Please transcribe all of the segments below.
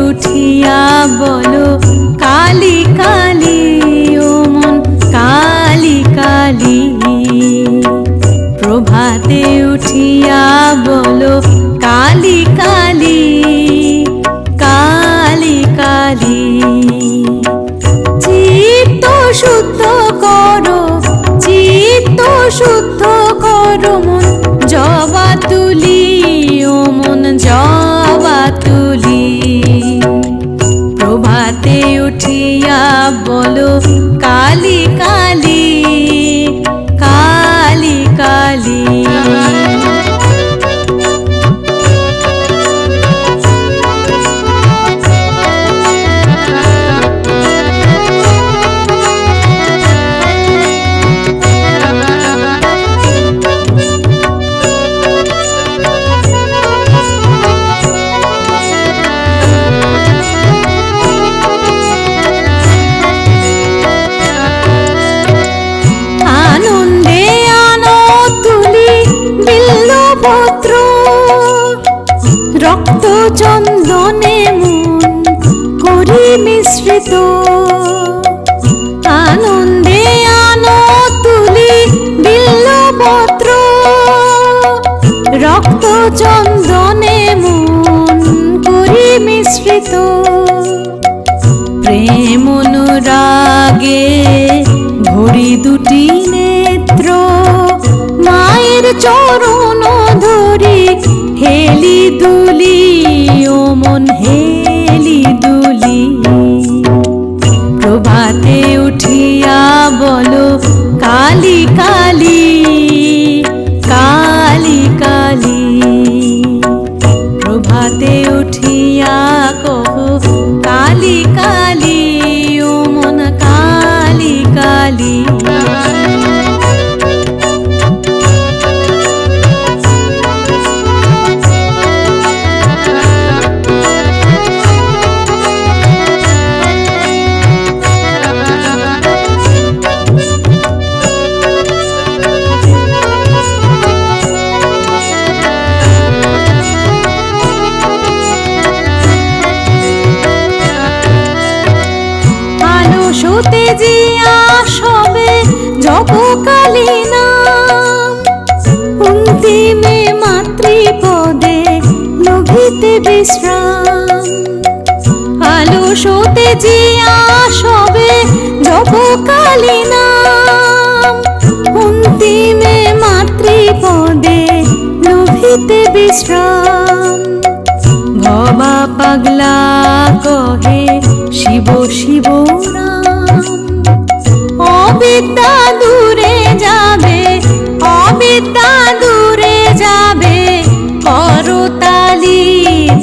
উঠিয়া বলো কালী কালী ও মন কালী কালী। প্রভাতে উঠিয়া বলো কালী কালী কালী কালী। চিত্ত শুদ্ধ করো, চিত্ত শুদ্ধ করো মন জবা তুলি ও মন জবা তুলি। প্রভাতে উঠিয়া বলো কালী কালী কালী কালী। রক্ত চন্দনে মন করি মিশ্রিত, আনন্দে আনো তুলি বিল্লপত্র। রক্ত চন্দনে মন করি মিশ্রিত, প্রেম অনুরাগে ভরি দুটি নেত্র। মায়ের চরণ ধরি হেলি দুলি ও মন হেলি দুলি। প্রভাতে উঠিয়া বলো কালী কালী কালী কালী। প্রভাতে উঠিয়া কহো কালী কালী ও মন কালী কালী। আলসতে জিয়া সবে জপ কালী নাম, অন্তিমে মাতৃপদে লভিতে বিশ্রাম। আলসতে জিয়া সবে জপ কালী নাম, অন্তিমে মাতৃপদে লভিতে বিশ্রাম। ভবা পাগলা কহে শিব শিব নাম, অবিদ্যা দূরে যাবে অবিদ্যা দূরে যাবে। করতালি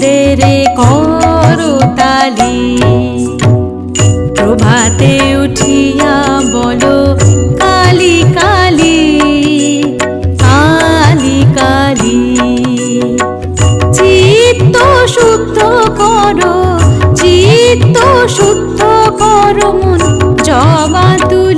দেরে করতালি। প্রভাতে উঠিয়া বলো কালী কালী কালী কালী। চিত্ত শুদ্ধ করো, চিত্ত শুদ্ধ করো মন জবা তুলি।